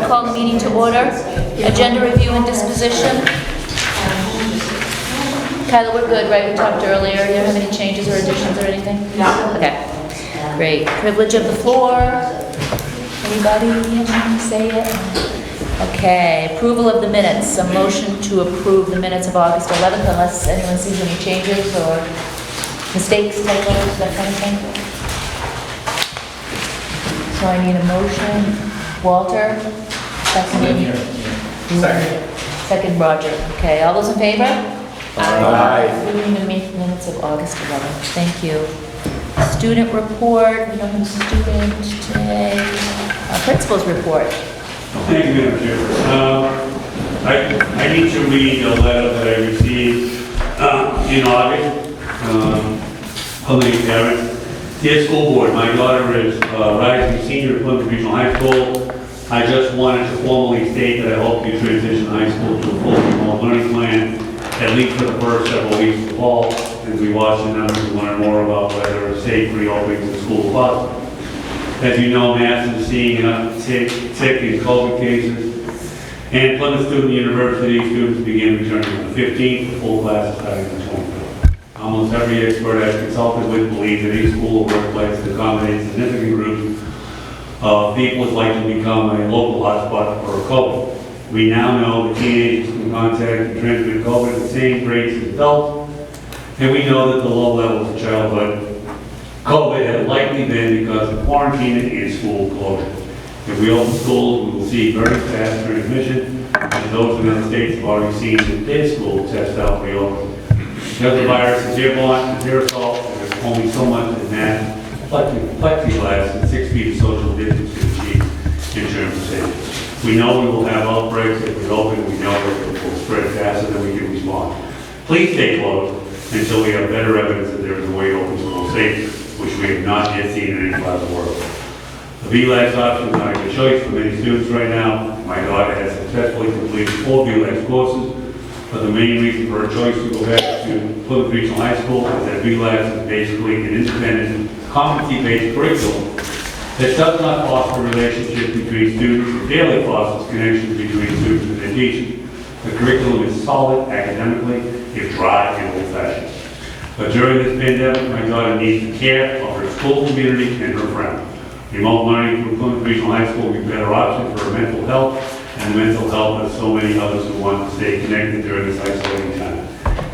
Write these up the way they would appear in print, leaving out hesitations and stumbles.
to call the meeting to order. Agenda review and disposition. Kyla, we're good, right? We talked earlier. You don't have any changes or additions or anything? No. Okay. Great. Privilege of the floor. Anybody say it? Okay. Approval of the minutes. A motion to approve the minutes of August 11th unless anyone sees any changes or mistakes, typos, that kind of thing. So I need a motion. Walter? Second. Second, Roger. Okay, all those in favor? Aye. We didn't even make minutes of August 11th. Thank you. Student report. We don't have a student today. Principal's report. Thank you, Madam Chair. I need to read a letter that I received in August from the parent. Dear School Board, my daughter is rising senior at Plymouth Regional High School. I just wanted to formally state that I hope you transition high school to a full remote learning plan, at least for the first several weeks of the fall, as we watch the numbers and learn more about whether a safe reopening of the school is possible. As you know, Mass is seeing an uptick in COVID cases, and Plymouth Student University students begin returning on the 15th, full classes starting on the 23rd. Almost every expert I've consulted with believes that any school or workplace that accommodates significant groups of people is likely to become a local hotspot for COVID. We now know that teenagers can contact and transmit COVID at the same rates as adults, and we know that the low levels of childhood COVID have likely been because of quarantining and school closure. If we open schools, we will see very fast transmission, and those in other states have already seen that their school test out reopen. Because the virus is airborne, it's aerosol, and there's only so much that mask, plexiglass, and 6 feet of social distance can achieve in terms of safety. We know we will have outbreaks if we open. We know that it will spread faster than we can respond. Please stay closed until we have better evidence that there is a way to open schools safely, which we have not yet seen in any part of the world. The VLAX options are a good choice for many students right now. My daughter has successfully completed 4 VLAX courses, but the main reason for her choice to go back to Plymouth Regional High School is that VLAX is basically an independent, competency-based curriculum that does not foster relationships between students, it daily fosters connections between students and their teachers. The curriculum is solid academically, it's dry and old-fashioned. But during this pandemic, my daughter needs the care of her school community and her friends. Remote learning through Plymouth Regional High School will be a better option for her mental health and the mental health of so many others who want to stay connected during this isolating time.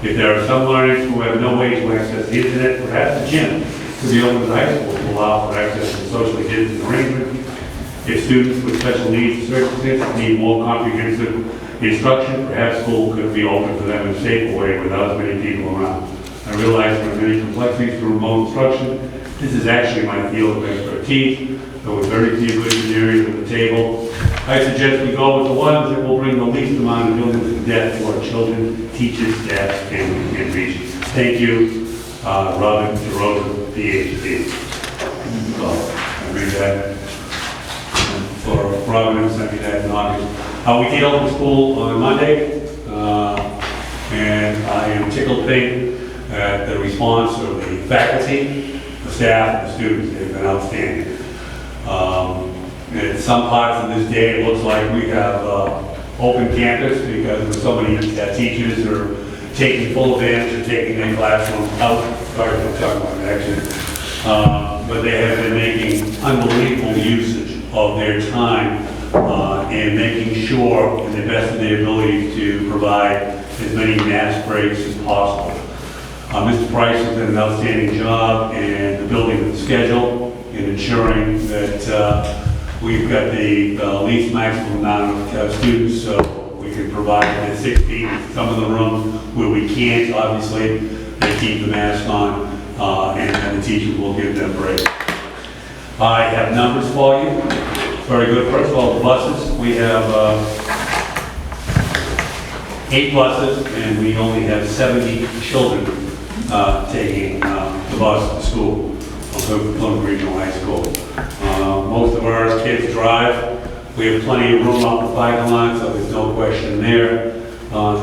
If there are some learners who have no way to access the internet, perhaps the gym could be open to high school to allow for access to socially distanced arrangements. If students with special needs or circumstances need more comprehensive instruction, perhaps school could be open for them in a safer way without as many people around. I realize there are many complexities to remote instruction. This is actually my field of expertise, but with very few visionaries at the table. I suggest we go with the ones that will bring the least amount of illness and death to our children, teachers, staff, and region. Thank you, Robin DeRosa, PhD. I read that for Robin and sent me that in August. We did open school on Monday, and I am tickled pink at the response of the faculty, the staff, and the students. They've been outstanding. In some parts of this day, it looks like we have open campus because so many teachers are taking full advantage of taking their classrooms out. Sorry for talking about that, but they have been making unbelievable usage of their time and making sure, in the best of their abilities, to provide as many mask breaks as possible. Mr. Price has done an outstanding job in the building of the schedule and ensuring that we've got the least maximum amount of students so we can provide the 6 feet in some of the rooms where we can't, obviously, they keep the mask on and the teachers will give them breaks. I have numbers for you. Very good. First of all, the buses. We have 8 buses and we only have 70 children taking the bus to school, Plymouth Regional High School. Most of our kids drive. We have plenty of room out the parking lot, so there's no question there.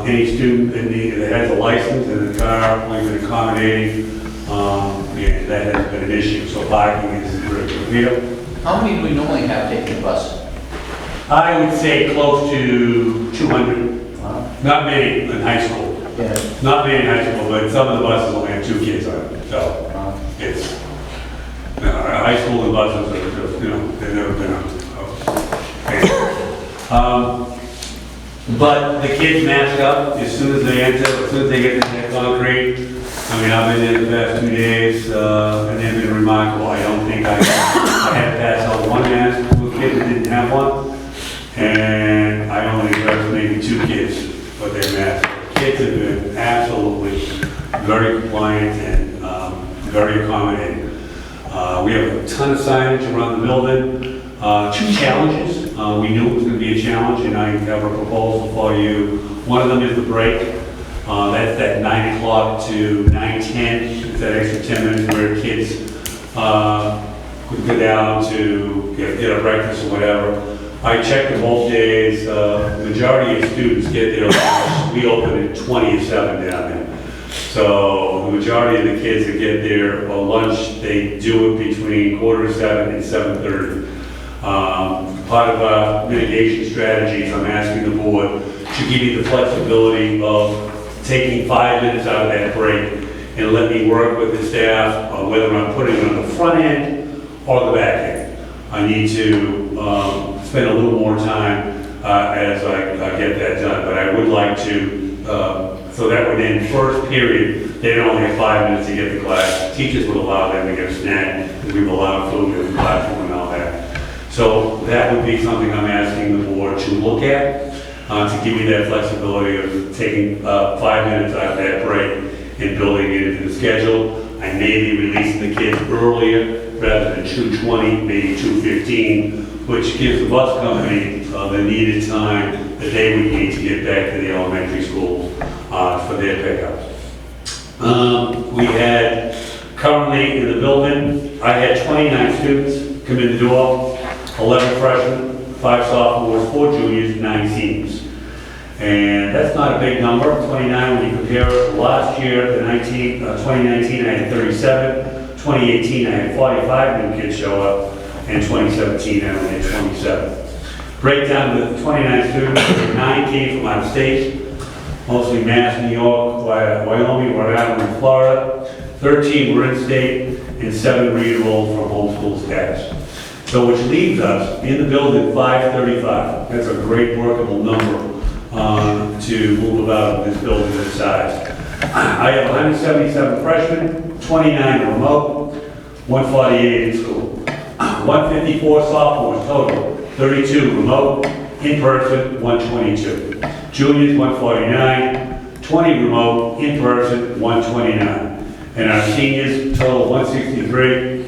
Any student that has a license in the car, we've been accommodating, and that has been an issue. So parking is a critical deal. How many do we normally have taking the bus? I would say close to 200. Wow. Not many in high school. Yeah. Not many in high school, but some of the buses only have 2 kids on it. So Wow. it's, high school and buses are just, they've never been on. But the kids mask up as soon as they enter, as soon as they get to the concrete. I mean, I've been there the past 2 days, and they've been remarkable. I don't think I had to pass out one mask to a kid that didn't have one. And I only addressed maybe 2 kids with their masks. Kids have been absolutely very compliant and very accommodating. We have a ton of signage around the building. 2 challenges. We knew it was going to be a challenge, and I have a proposal for you. One of them is the break. That's that 9 o'clock to 9:10. It's that extra 10 minutes where kids could go down to get a breakfast or whatever. I checked them both days. The majority of students get their lunch. We open at 20 to 7 down there. So the majority of the kids that get their lunch, they do it between 6:45 and 7:30. Part of our mitigation strategies, I'm asking the board to give you the flexibility of taking 5 minutes out of that break and let me work with the staff on whether I'm putting it on the front end or the back end. I need to spend a little more time as I get that done, but I would like to, so that would end first period, they'd only have 5 minutes to get to class. Teachers would allow them to get a snack, because we've allowed food in the classroom and all that. So that would be something I'm asking the board to look at, to give you that flexibility of taking 5 minutes out of that break and building it into the schedule. I may be releasing the kids earlier rather than 2:20, maybe 2:15, which gives the bus company the needed time that they would need to get back to the elementary schools for their pickups. We had currently in the building, I had 29 students come in the door. 11 freshmen, 5 sophomores, 4 juniors, 9 seniors. And that's not a big number, 29 when you compare it to last year, 2019 I had 37, 2018 I had 45 new kids show up, and 2017 I only had 27. Breakdown of the 29 students, 9 came from out of state, mostly Mass, New York, Wyoming, Rhode Island, and Florida. 13 were in state, and 7 re-enrolled from homeschool status. So which leaves us in the building 535. That's a great workable number to move about in this building this size. I have 177 freshmen, 29 are remote, 148 in school. 154 sophomores total, 32 remote, in person 122. Juniors 149, 20 remote, in person 129. And our seniors total 163.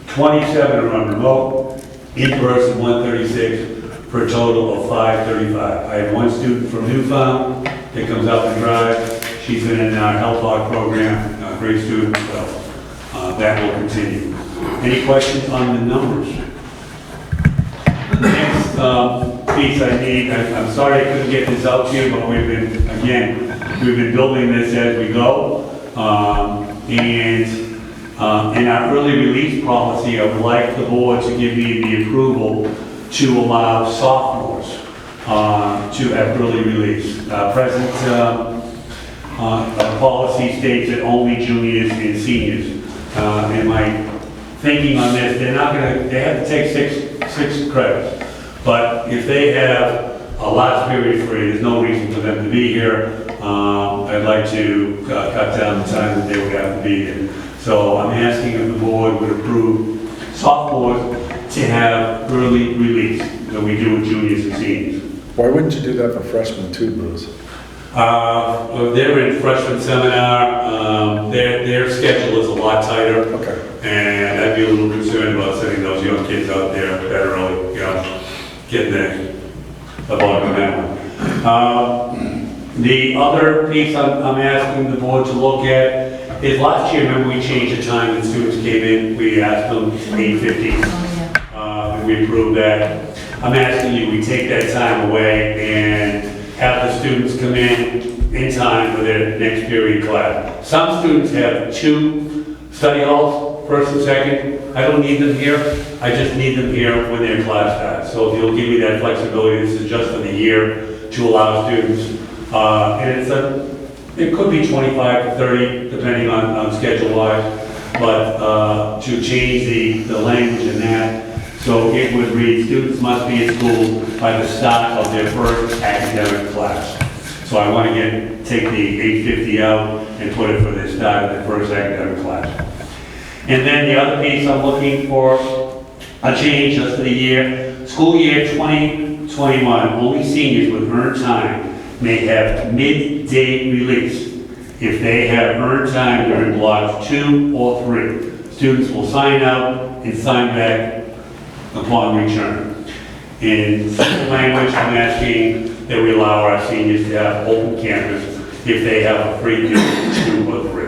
27 are on remote, in person 136, for a total of 535. I have 1 student from Newfound that comes out and drives. She's been in our health log program, a great student, so that will continue. Any questions on the numbers? The next piece I need, I'm sorry I couldn't get this out to you, but we've been building this as we go. In our early release policy, I would like the board to give me the approval to allow sophomores to have early release. Present policy states that only juniors and seniors. And my thinking on this, they have to take six credits. But if they have a last period free, there's no reason for them to be here. I'd like to cut down the time that they would have to be here. So I'm asking if the board would approve sophomores to have early release that we do with juniors and seniors. Why wouldn't you do that for freshmen too, Bruce? They're in freshman seminar. Their schedule is a lot tighter. Okay. And I'd be a little concerned about sending those young kids out there that early, getting the ball on that one. The other piece I'm asking the board to look at is last year, remember we changed the time when students came in, we asked them 8:50, and we approved that. I'm asking you, we take that time away and have the students come in time for their next period class. Some students have 2 study halls, first and second, I don't need them here. I just need them here when their class starts. So if you'll give me that flexibility, this is just for the year to allow students. And it could be 25 to 30, depending on schedule-wise, but to change the language in that. So it would read, students must be at school by the start of their first academic class. So I want to take the 850 out and put it for the start of the first academic class. And then the other piece, I'm looking for a change just for the year. School year 2021, only seniors with earned time may have midday release if they have earned time during blocks 2 or 3. Students will sign out and sign back upon return. In simple language, I'm asking that we allow our seniors to have open campus if they have a free period 2 or 3.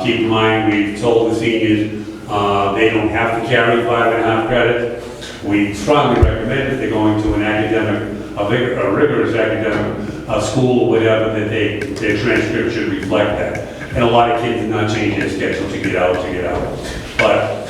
Keep in mind, we've told the seniors they don't have to carry 5.5 credits. We strongly recommend if they're going to an academic, a rigorous academic school or whatever, that their transcript should reflect that. And a lot of kids do not change their schedule to get out. But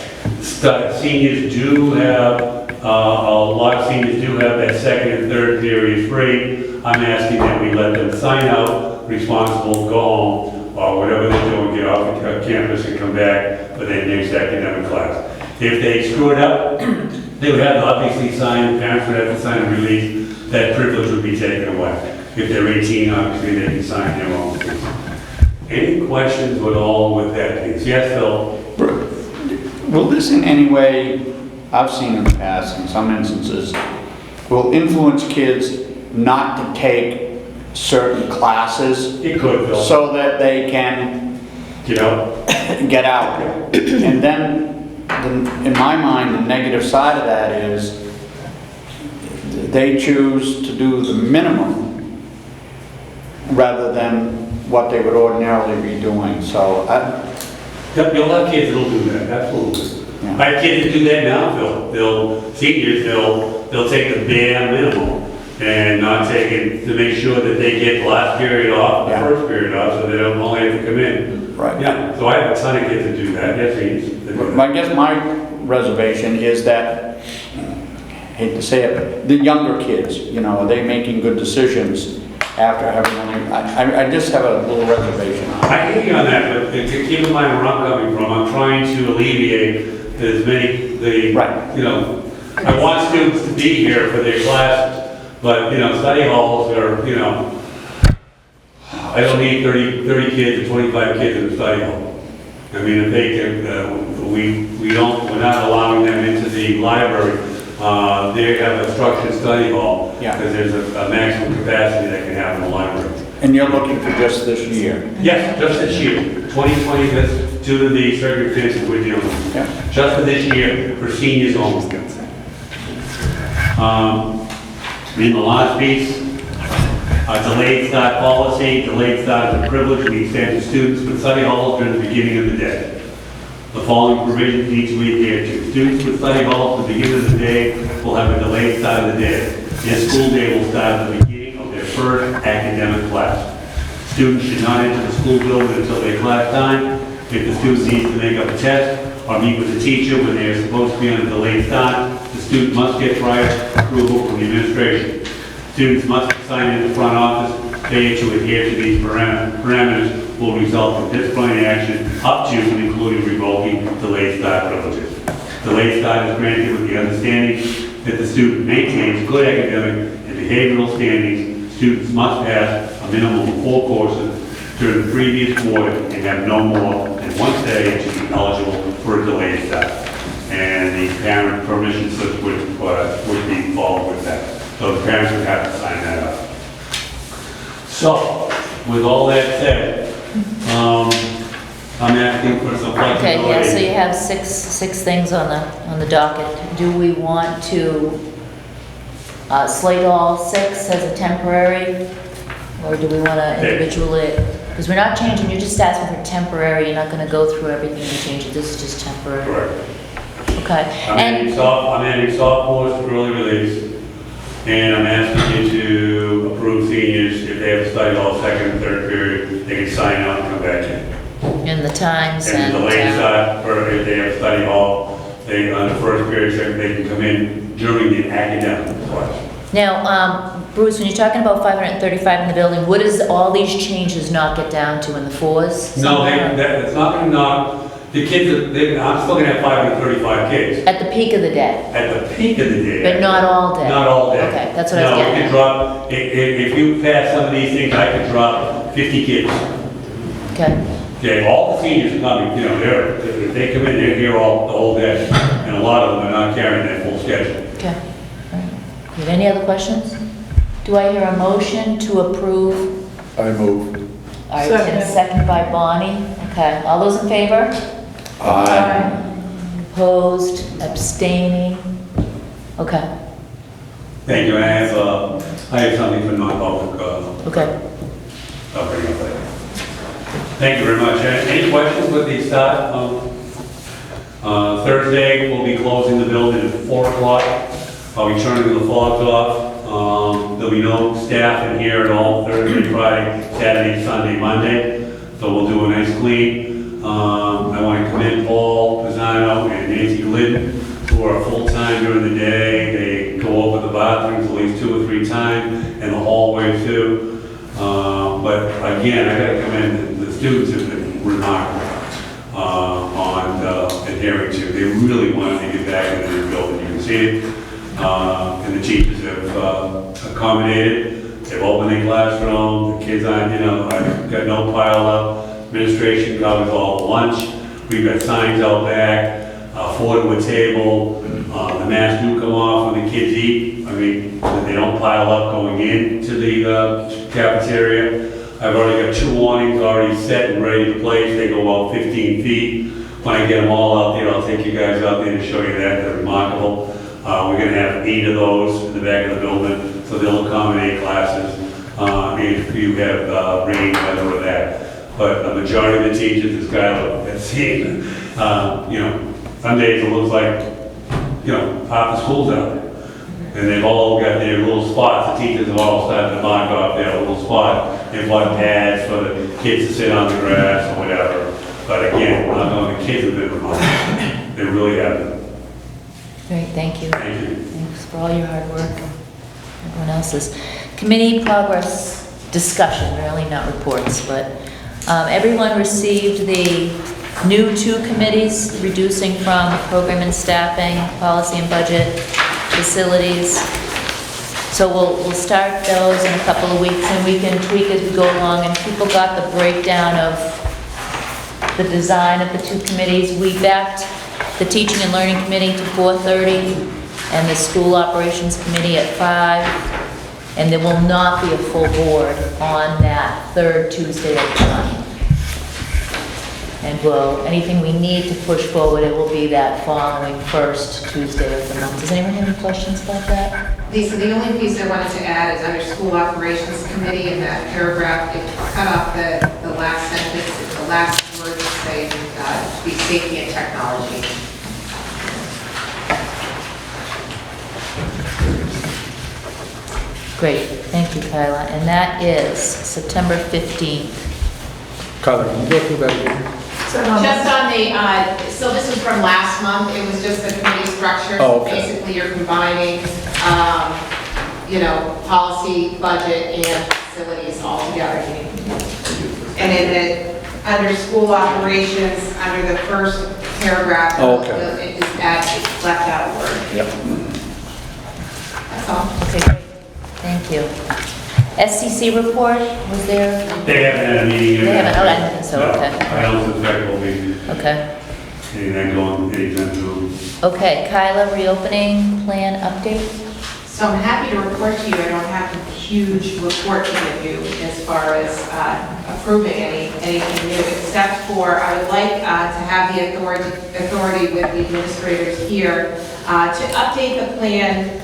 seniors do have, a lot of seniors do have that second and third period free. I'm asking that we let them sign out, responsible, go home, or whatever they're doing, get off the campus and come back for their next academic class. If they screw it up, they would have to obviously sign, the parents would have to sign a release, that privilege would be taken away. If they're 18, obviously they can sign their own piece. Any questions at all with that piece? Yes, Phil? Will this in any way, I've seen in the past, in some instances, will influence kids not to take certain classes It could, Phil. so that they can Get out. get out? And then, in my mind, the negative side of that is they choose to do the minimum rather than what they would ordinarily be doing. So You'll have kids that'll do that, absolutely. Yeah. I have kids that do that now, Phil. Seniors, they'll take the bare minimum and not take it to make sure that they get the last period off, the Yeah. first period off, so they don't only have to come in. Right. Yeah, so I have a ton of kids that do that, yes, seniors. that do that. I guess my reservation is that, hate to say it, but the younger kids, are they making good decisions after having only, I just have a little reservation on it. I hear you on that, but keep in mind where I'm coming from. I'm trying to alleviate as many, Right. I want students to be here for their classes, but, study halls are, I don't need 30 kids or 25 kids in a study hall. I mean, if they can, we're not allowing them into the library. They have a structured study hall. Yeah. Because there's a maximum capacity that can have in the library. And you're looking for just this year? Yes, just this year, 2020, that's due to the circumstances we're dealing with. Yeah. Just for this year, for seniors only. In the last piece, delayed start policy. Delayed start is a privilege we extend to students with study halls during the beginning of the day. The following provisions need to be adhered to. Students with study halls at the beginning of the day will have a delayed start of the day. Their school day will start at the beginning of their first academic class. Students should not enter the school building until their class time. If the student needs to make up a test or meet with the teacher when they are supposed to be on a delayed start, the student must get prior approval from the administration. Students must sign in the front office. Failure to adhere to these parameters will result in disciplinary action up to and including revoking delayed start privileges. Delayed start is granted with the understanding that the student maintains good academic and behavioral standings. Students must pass a minimum of 4 courses during the previous quarter and have no more than 1 study to be eligible for a delayed start. And the parent permission slip would be followed with that. So the parents would have to sign that up. So, with all that said, I'm asking for some flexibility. Okay, yeah, so you have six things on the docket. Do we want to slate all 6 as a temporary? Or do we want to individually? Because we're not changing, you're just asking for temporary, you're not going to go through everything and change it, this is just temporary. Correct. Okay. I'm adding sophomores for early release, and I'm asking you to approve seniors if they have a study hall second and third period, they can sign out and come back in. And the times And the late start, for if they have study hall, they, on the first period, they can come in during the academic class. Now, Bruce, when you're talking about 535 in the building, what does all these changes knock it down to, in the fours? No, it's not gonna knock, the kids, I'm still gonna have 535 kids. At the peak of the day, At the peak of the day. but not all day? Not all day. Okay, that's what I was No, we getting can at. drop, if you pass some of these things, I could drop 50 kids. Okay, Okay, all the seniors are coming, you know, if they come in, they're here all, the whole day. And a lot of them are not carrying that full schedule. okay. All right. You have any other questions? Do I hear a motion to approve? I move. All right, and second by Bonnie. Okay, all those in favor? Aye. Opposed, abstaining? Okay, Thank you, and I have something for non-public, okay. I'll bring up later. Thank you very much. Any questions with the start? Thursday, we'll be closing the building at 4 o'clock. I'll be turning the fogs off. There'll be no staff in here at all Thursday, Friday, Saturday, Sunday, Monday. So we'll do a nice clean. I want to commend Paul Pisano and Nancy Glidden, who are full-time during the day. They go over the bathrooms at least 2 or 3 times, and the hallways too. But again, I gotta commend the students have been remarkable on adhering to. They really wanted to get back into their building. You can see it. And the teachers have accommodated. They've opened their classroom. The kids aren't, you know, I've got no pile up. Administration covers all the lunch. We've got signs out back. Four to a table. The masks do come off when the kids eat. I mean, they don't pile up going into the cafeteria. I've already got 2 awnings already set and ready to place. They go out 15 feet. When I get them all out there, I'll take you guys out there to show you that. They're remarkable. We're going to have 8 of those in the back of the building, so they'll accommodate classes if you have rain, weather, or that. But the majority of the teachers, this guy has seen, you know, some days it looks like, you know, half the school's out there. And they've all got their little spots. The teachers have all started to mark off their little spot. They've got pads for the kids to sit on the grass or whatever. But again, I know the kids have been remarkable. They really have been. Great, thank you. Thank you. Thanks for all your hard work, and everyone else's. Committee progress discussion, really not reports, but everyone received the new 2 committees, reducing from program and staffing, policy and budget, facilities. So we'll start those in a couple of weeks, and we can tweak as we go along, and people got the breakdown of the design of the 2 committees. We backed the Teaching and Learning Committee to 4:30, and the School Operations Committee at 5, and there will not be a full board on that 3rd Tuesday of the month. And anything we need to push forward, it will be that following 1st Tuesday of the month. Does anyone have any questions about that? Lisa, the only piece I wanted to add is under School Operations Committee in that paragraph, it cut off the last sentence, the last word to say, be safety and technology. Great, thank you, Kyla. And that is September 15th. Kyla, can you go through that again? Just on the, so this was from last month, it was just the committee structure. Oh, So okay. basically you're combining, you know, policy, budget, and facilities all together. And in the, under school operations, under the first paragraph, Oh, okay. it just adds, left out a word. Yep. That's all. Okay, great. Thank you. SCC report, was there? They haven't had a meeting. They haven't, oh, I didn't think so, No, okay. I don't suspect we'll be Okay. anything going anytime soon. Okay, Kyla, reopening plan update? So I'm happy to report to you, I don't have a huge report to give you as far as approving anything new, except for I would like to have the authority with the administrators here to update the plan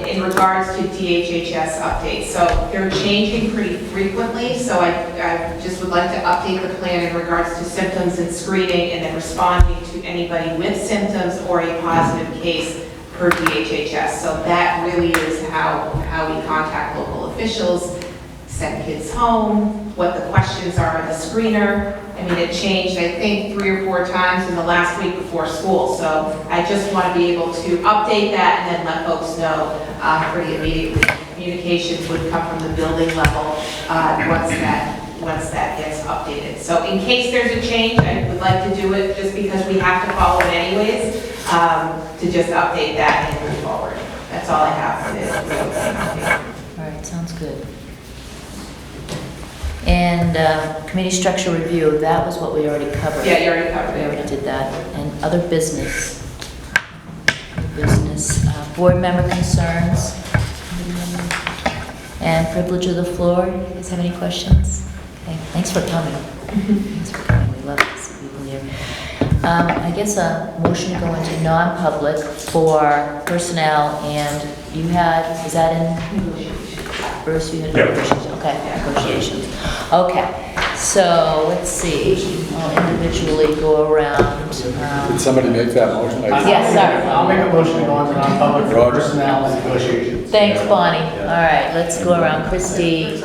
in regards to DHHS updates. So they're changing pretty frequently, so I just would like to update the plan in regards to symptoms and screening, and then responding to anybody with symptoms or a positive case per DHHS. So that really is how we contact local officials, send kids home, what the questions are of the screener, I mean, it changed, I think, 3 or 4 times in the last week before school. So I just want to be able to update that and then let folks know pretty immediately. Communications would come from the building level once that gets updated. So in case there's a change, I would like to do it just because we have to follow it anyways, to just update that and move forward. That's all I have for this. All right, sounds good. And committee structure review, that was what we already covered. Yeah, you already covered We it. already did that. And other business. Board member concerns. And privilege of the floor. You guys have any questions? Okay, thanks for coming. Thanks for coming. We love to see people here. I guess a motion to go into non-public for personnel, and you had, is that in? Bruce, you had Yeah. negotiations? Okay, negotiations. Okay, so let's see, I'll individually go around. Did somebody make that motion? Yes, sorry. I'll make a motion to go into non-public for Roger. personnel and negotiations. Thanks, Bonnie. All right, let's go around. Christie,